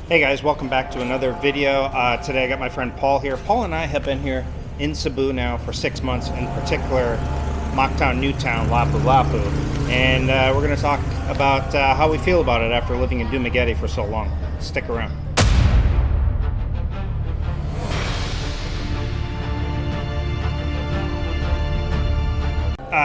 Hey guys, welcome back to another video. Today I got my friend Paul here. Paul and I have been here in Cebu now for 6 months, in particular Mactan, Newtown, Lapu-Lapu. And we're going to talk about how we feel about it after living in Dumaguete for so long. Stick around.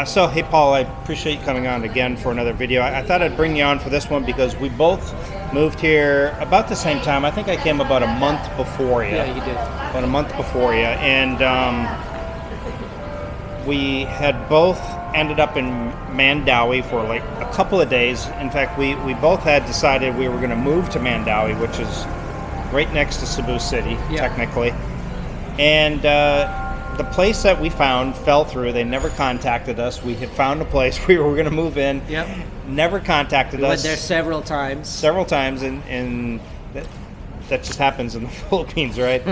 So, hey Paul, I appreciate you coming on again for another video. I thought I'd bring you on for this one because we both moved here about the same time. I think I came about a month before you. Yeah, you did. About a month before you. And we had both ended up in Mandawi for like a couple of days. In fact, we both had decided we were going to move to Mandawi, which is right next to Cebu City, technically. And the place that we found fell through. They never contacted us. We had found a place we were going to move in. Yep. Never contacted us. We went there several times. Several times, and that just happens in the Philippines, right?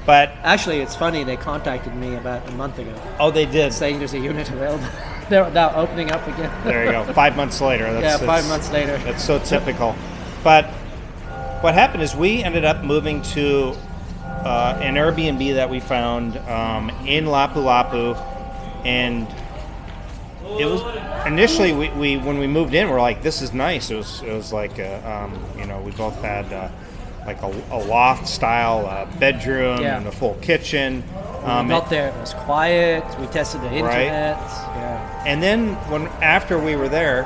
But actually, it's funny. They contacted me about a month ago. Oh, they did? Saying there's a unit available. They're now opening up again. There you go. 5 months later. That's 5 months later. That's so typical. But what happened is we ended up moving to an Airbnb that we found in Lapu-Lapu, and it was initially we when we moved in, we're like, this is nice. It was like we both had like a loft style bedroom and a full kitchen. We got there, it was quiet. We tested the internet. Yeah. And then after we were there,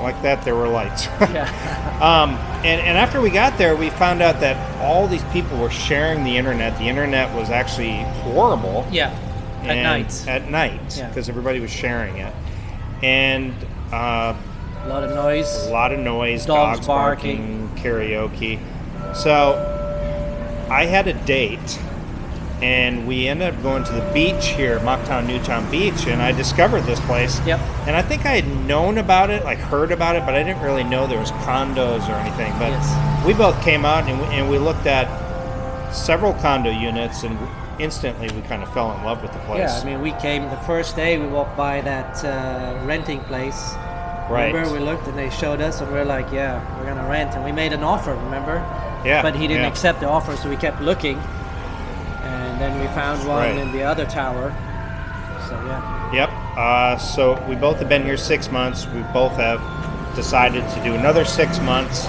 like that, there were lights. And after we got there, we found out that all these people were sharing the internet. The internet was actually horrible. Yeah. At night, because everybody was sharing it, and a lot of noise. A lot of noise. Dogs barking, karaoke. So I had a date, and we ended up going to the beach here, Mactan Newtown Beach, and I discovered this place. Yep. And I think I had known about it, like heard about it, but I didn't really know there was condos or anything. But we both came out and we looked at several condo units, and instantly we kind of fell in love with the place. Yeah, I mean, we came the first day, we walked by that renting place. Right. Remember, we looked and they showed us, and we were like, yeah, we're going to rent. And we made an offer, remember? Yeah. But he didn't accept the offer, so we kept looking. And then we found one in the other tower. So, yeah. Yep. So we both have been here 6 months. We both have decided to do another 6 months.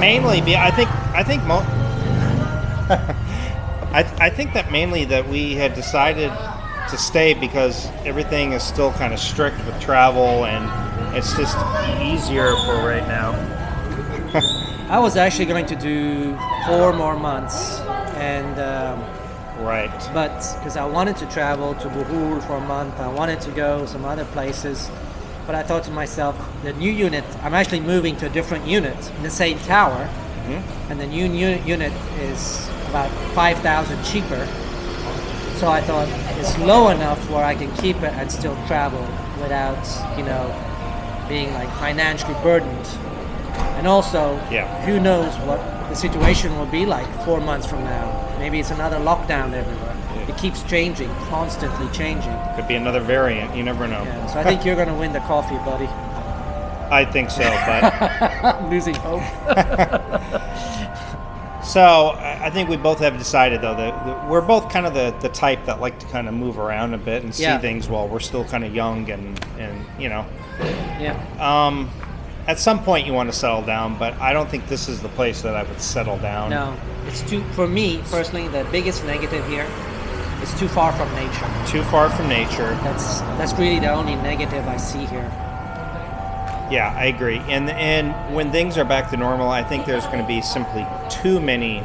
Mainly, I think that mainly that we had decided to stay because everything is still kind of strict with travel, and it's just easier for right now. I was actually going to do 4 more months, and but because I wanted to travel to Bohol for a month, I wanted to go some other places, but I thought to myself, the new unit, I'm actually moving to a different unit in the same tower, and the new unit is about 5,000 cheaper. So I thought it's low enough where I can keep it and still travel without, being like financially burdened. And also, who knows what the situation will be like 4 months from now. Maybe it's another lockdown everywhere. It keeps changing, constantly changing. Could be another variant. You never know. Yeah, so I think you're going to win the coffee, buddy. I think so, but I'm losing hope. So I think we both have decided, though, that we're both kind of the type that like to kind of move around a bit and see things while we're still kind of young and. At some point you want to settle down, but I don't think this is the place that I would settle down. No, it's for me personally, the biggest negative here is too far from nature. Too far from nature. That's really the only negative I see here. Yeah, I agree. And when things are back to normal, I think there's going to be simply too many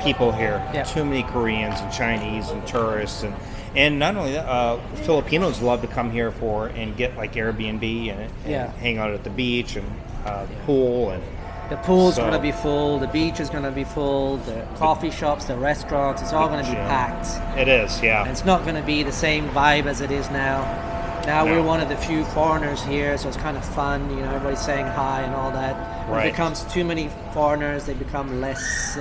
people here. Yeah. Too many Koreans and Chinese and tourists, and not only that, Filipinos love to come here and get like Airbnb and hang out at the beach and the pool. And the pool's going to be full, the beach is going to be full, the coffee shops, the restaurants, it's all going to be packed. It is, yeah. And it's not going to be the same vibe as it is now. Now we're one of the few foreigners here, so it's kind of fun. Everybody's saying hi and all that. When it becomes too many foreigners, they become less,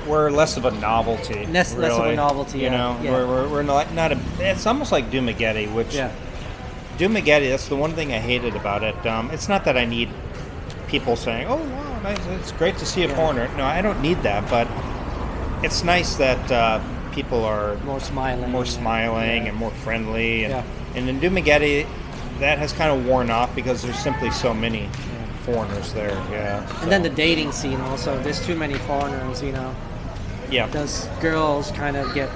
we're less of a novelty. Less of a novelty, We're not a. It's almost like Dumaguete, which Dumaguete, that's the one thing I hated about it. It's not that I need people saying, "Oh, wow, nice, it's great to see a foreigner." No, I don't need that, but it's nice that people are more smiling, and more friendly. And in Dumaguete, that has kind of worn off because there's simply so many foreigners there. Yeah. And then the dating scene also. There's too many foreigners, Yeah. Those girls kind of get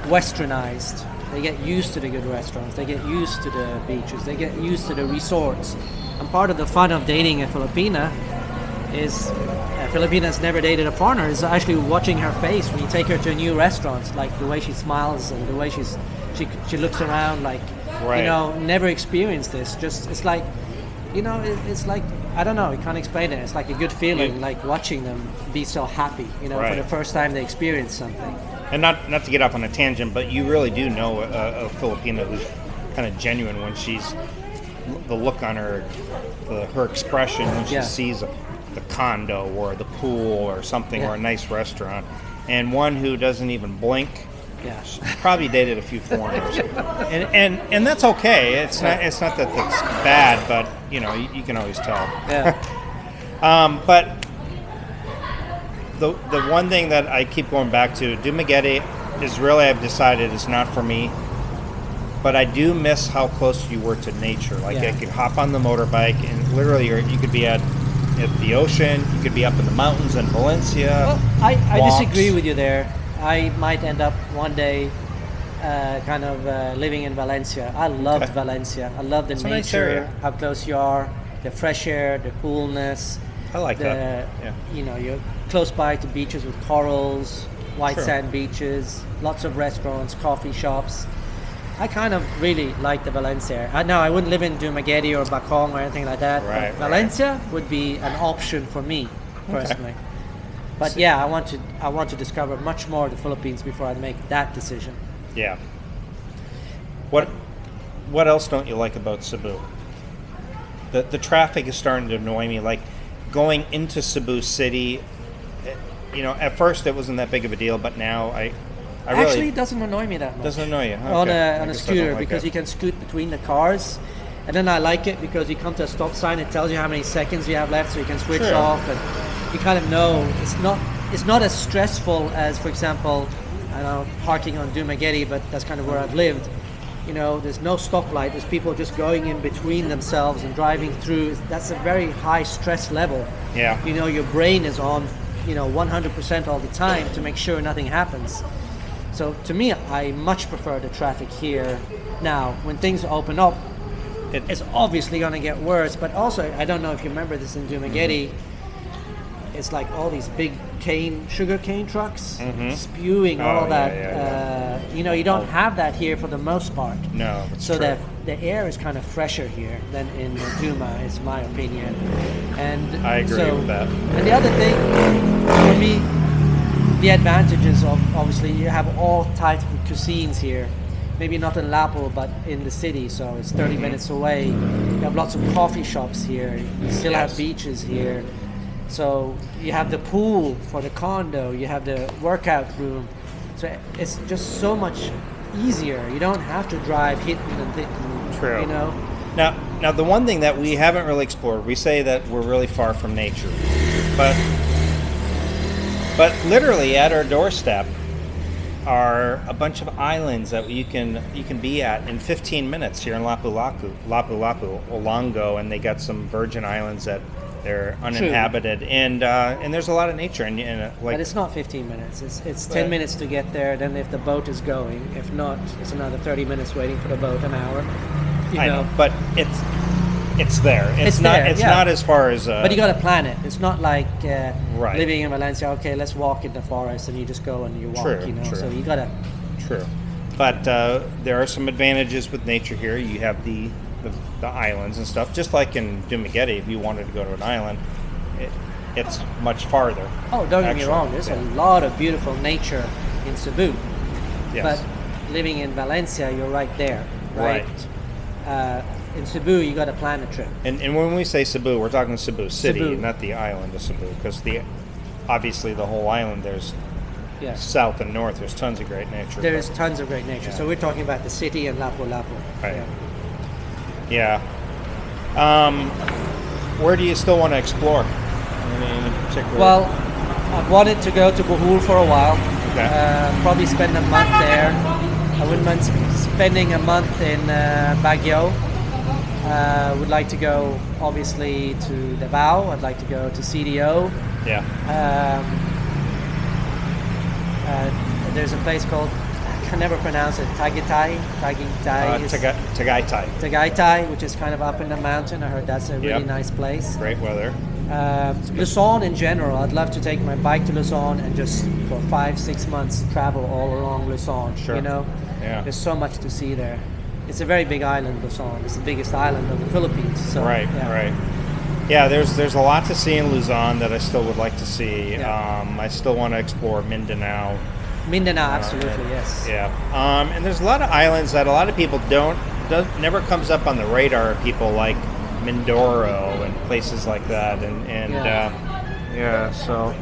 westernized. They get used to the good restaurants. They get used to the beaches. They get used to the resorts. And part of the fun of dating a Filipina is a Filipina's never dated a foreigner. Is actually watching her face when you take her to a new restaurant, like the way she smiles and the way she looks around, like never experienced this. Just it's like, it's like, I don't know, I can't explain it. It's like a good feeling, like watching them be so happy, for the first time they experience something. And not to get off on a tangent, but you really do know a Filipina who's kind of genuine when she's the look on her, her expression when she sees the condo or the pool or something or a nice restaurant, and one who doesn't even blink. Yeah, she's probably dated a few foreigners, and that's okay. It's not that that's bad, but you can always tell. Yeah. But the one thing that I keep going back to, Dumaguete is really, I've decided, is not for me. But I do miss how close you were to nature. Like I could hop on the motorbike and literally you could be at the ocean. You could be up in the mountains in Valencia. Well, I disagree with you there. I might end up one day living in Valencia. I loved Valencia. I love the It's a nice nature, area. how close you are, the fresh air, the coolness. I like that. Yeah. You're close by to beaches with corals, white Sure. sand beaches, lots of restaurants, coffee shops. I kind of really like the Valencia. I wouldn't live in Dumaguete or Bacong or anything like that. Right, but Valencia would be an option for me personally. But I want to discover much more of the Philippines before I make that decision. Yeah. What else don't you like about Cebu? The traffic is starting to annoy me. Like going into Cebu City, at first it wasn't that big of a deal, but now I really, Actually, it doesn't annoy me that much. Doesn't annoy you on Okay. a I guess I scooter don't like because that. you can scoot between the cars, and then I like it because you come to a stop sign. It tells you how many seconds you have left, so you can switch Sure. off, and you kind of know it's not as stressful as, for example, I know parking on Dumaguete, but that's kind of where I've lived. There's no stoplight. There's people just going in between themselves and driving through. That's a very high stress level. Yeah. Your brain is on, 100% all the time to make sure nothing happens. So to me, I much prefer the traffic here. Now, when things open up, it's obviously going to get worse. But also, I don't know if you remember this in Dumaguete. It's like all these big sugar cane trucks spewing all that. You don't have that here for the most part. No, that's so true. the air is kind of fresher here than in Duma, is my opinion. And I agree with that. And the other thing, for me, the advantages of, obviously, you have all types of cuisines here. Maybe not in Lapu, but in the city, so it's 30 minutes away. You have lots of coffee shops here. You still have beaches here. So you have the pool for the condo. You have the workout room. So it's just so much easier. You don't have to drive hitting and hitting. True. Now the one thing that we haven't really explored, we say that we're really far from nature, but literally at our doorstep are a bunch of islands that you can be at in 15 minutes here in Lapu-Lapu, Olongo, and they got some Virgin Islands that they're uninhabited, and there's a lot of nature, and but it's not 15 minutes. It's 10 minutes to get there. Then if the boat is going, if not, it's another 30 minutes waiting for the boat, an hour. I know, but it's there. It's not as far as. But you got to plan it. It's not like living in Valencia. Okay, let's walk in the forest, and you just go and you walk. True. So you got to. True, but there are some advantages with nature here. You have the islands and stuff. Just like in Dumaguete, if you wanted to go to an island, it's much farther. Oh, don't get me wrong. There's a lot of beautiful nature in Cebu. Yes. But living in Valencia, you're right there. Right. In Cebu, you got to plan a trip. And when we say Cebu, we're talking Cebu City, not the island of Cebu, because obviously the whole island, there's south and north, there's tons of great nature. There's tons of great nature. So we're talking about the city and Lapu-Lapu. Right. Yeah. Where do you still want to explore? Any in particular? Well, I've wanted to go to Bohol for a while. Okay. Probably spend a month there. I wouldn't mind spending a month in Baguio. Would like to go, obviously, to Davao. I'd like to go to CDO. Yeah. There's a place called, I can never pronounce it, Tagaytay, which is kind of up in the mountain. I heard that's a really nice place. Great weather. Luzon in general, I'd love to take my bike to Luzon and just for 5-6 months travel all along Luzon. Sure. You know, there's so much to see there. It's a very big island, Luzon. It's the biggest island of the Philippines. So, right. Yeah, there's a lot to see in Luzon that I still would like to see. Yeah. I still want to explore Mindanao. Absolutely, yes. Yeah. And there's a lot of islands that a lot of people never comes up on the radar. People like Mindoro and places like that, so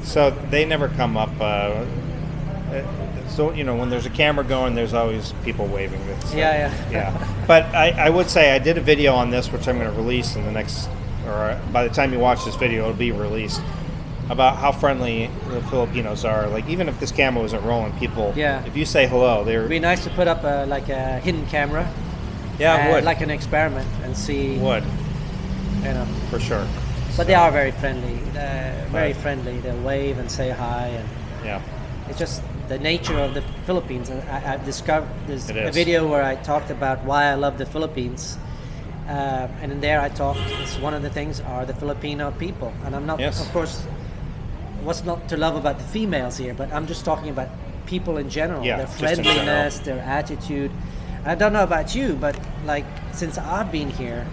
so they never come up. So when there's a camera going, there's always people waving. Yeah. But I would say I did a video on this, which I'm going to release in the next, or by the time you watch this video, it'll be released, about how friendly the Filipinos are. Like, even if this camera wasn't rolling, people, if you say hello, it'd be nice to put up like a hidden camera. Yeah, it would. Like an experiment and see. Would. For sure. But they are very friendly. Very friendly. They'll wave and say hi, and it's just the nature of the Philippines. I've discovered there's a video where I talked about why I love the Philippines. And in there I talked, it's one of the things are the Filipino people. And I'm not, of course, what's not to love about the females here, but I'm just talking about people in general. Their friendliness, their attitude. I don't know about you, but like since I've been here,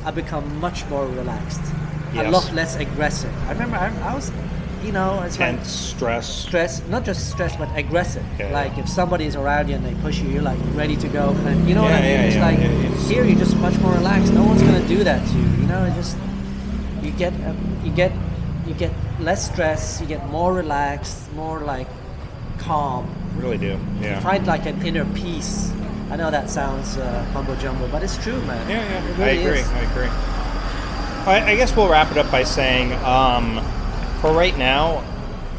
I've become much more relaxed. A lot less aggressive. I remember I was, it's tense, like stress, not just stress, but aggressive. Like if somebody's around you and they push you, you're like ready to go. And you know what I mean? It's like here you're just much more relaxed. No one's gonna do that to you. It just you get less stress. You get more relaxed, more like calm. Really do. Yeah. You find like an inner peace. I know that sounds mumbo jumbo, but it's true, man. Yeah. It really is. I agree. I guess we'll wrap it up by saying, for right now,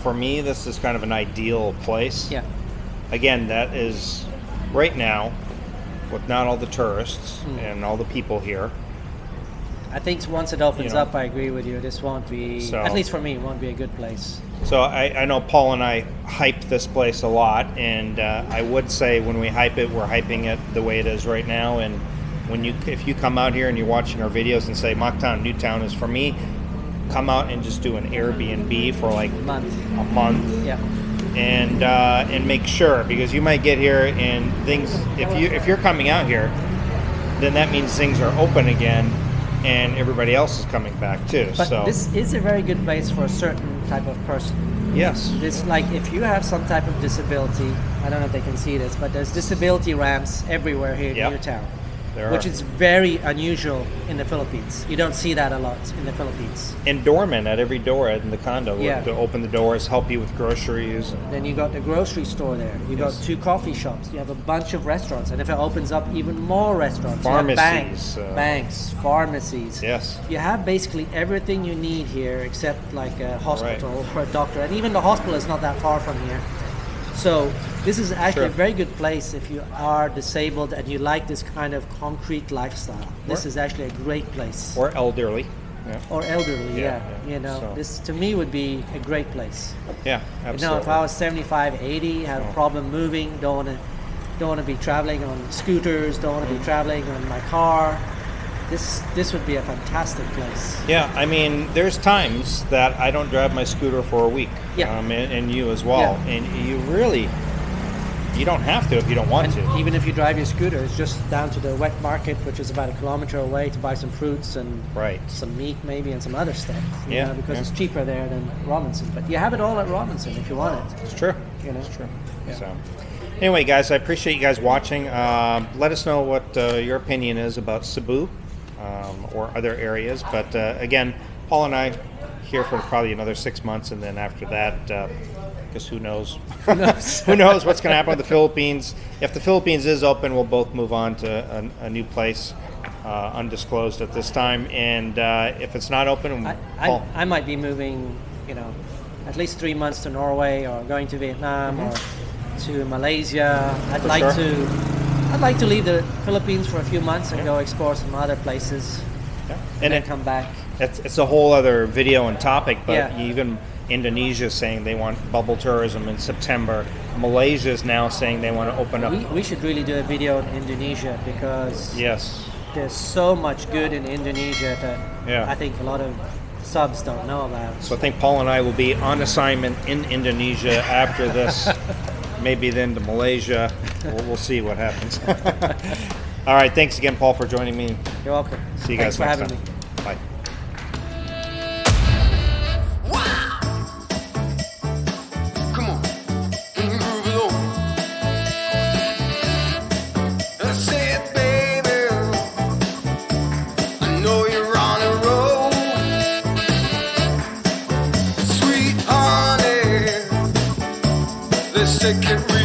for me, this is kind of an ideal place. Yeah. Again, that is right now, with not all the tourists and all the people here. I think once it opens up, I agree with you. This won't be, at least for me, it won't be a good place. So I know Paul and I hype this place a lot, and I would say when we hype it, we're hyping it the way it is right now. And if you come out here and you're watching our videos and say Mactan, Newtown is for me, come out and just do an Airbnb for like a month. Yeah. And make sure, because you might get here and things. If you're coming out here, then that means things are open again, and everybody else is coming back too. But this is a very good place for a certain type of person. Yes. This, like, if you have some type of disability, I don't know if they can see this, but there's disability ramps everywhere here in your town. Which is very unusual in the Philippines. You don't see that a lot in the Philippines. And doormen at every door in the condo to open the doors, help you with groceries. Then you got the grocery store there. You got 2 coffee shops. You have a bunch of restaurants. And if it opens up, even more restaurants. Pharmacies. Banks, pharmacies. Yes. You have basically everything you need here except like a hospital or a doctor. And even the hospital is not that far from here. So this is actually a very good place if you are disabled and you like this kind of concrete lifestyle. This is actually a great place. Or elderly. Or elderly, this to me would be a great place. Yeah, absolutely. If I was 75, 80, had a problem moving, don't want to be traveling on scooters, don't want to be traveling on my car. This would be a fantastic place. Yeah, I mean, there's times that I don't drive my scooter for a week. Yeah. And you as well. Yeah. And you don't have to if you don't want to. Even if you drive your scooter, it's just down to the wet market, which is about 1 kilometer away, to buy some fruits and some meat maybe and some other stuff. Because it's cheaper there than Robinson. But you have it all at Robinson if you want it. It's true. It's true. Yeah. So, anyway, guys, I appreciate you guys watching. Let us know what your opinion is about Cebu. Or other areas, but again, Paul and I here for probably another 6 months, and then after that, I guess who knows? Who knows? Who knows what's going to happen with the Philippines? If the Philippines is open, we'll both move on to a new place, undisclosed at this time. And if it's not open, I might be moving, at least 3 months to Norway, or going to Vietnam, or to Malaysia. I'd like to leave the Philippines for a few months and go explore some other places, and then come back. It's a whole other video and topic, but Yeah. even Indonesia is saying they want bubble tourism in September. Malaysia is now saying they want to open up. We should really do a video on Indonesia, because Yes. there's so much good in Indonesia that Yeah. I think a lot of subs don't know about. So I think Paul and I will be on assignment in Indonesia after this. Maybe then to Malaysia. We'll see what happens. All right. Thanks again, Paul, for joining me. You're welcome. See you guys Thanks next for time. having me. Bye. Come on, groove it on. I said, baby, I know you're on a roll. Sweet honey, let's take it real.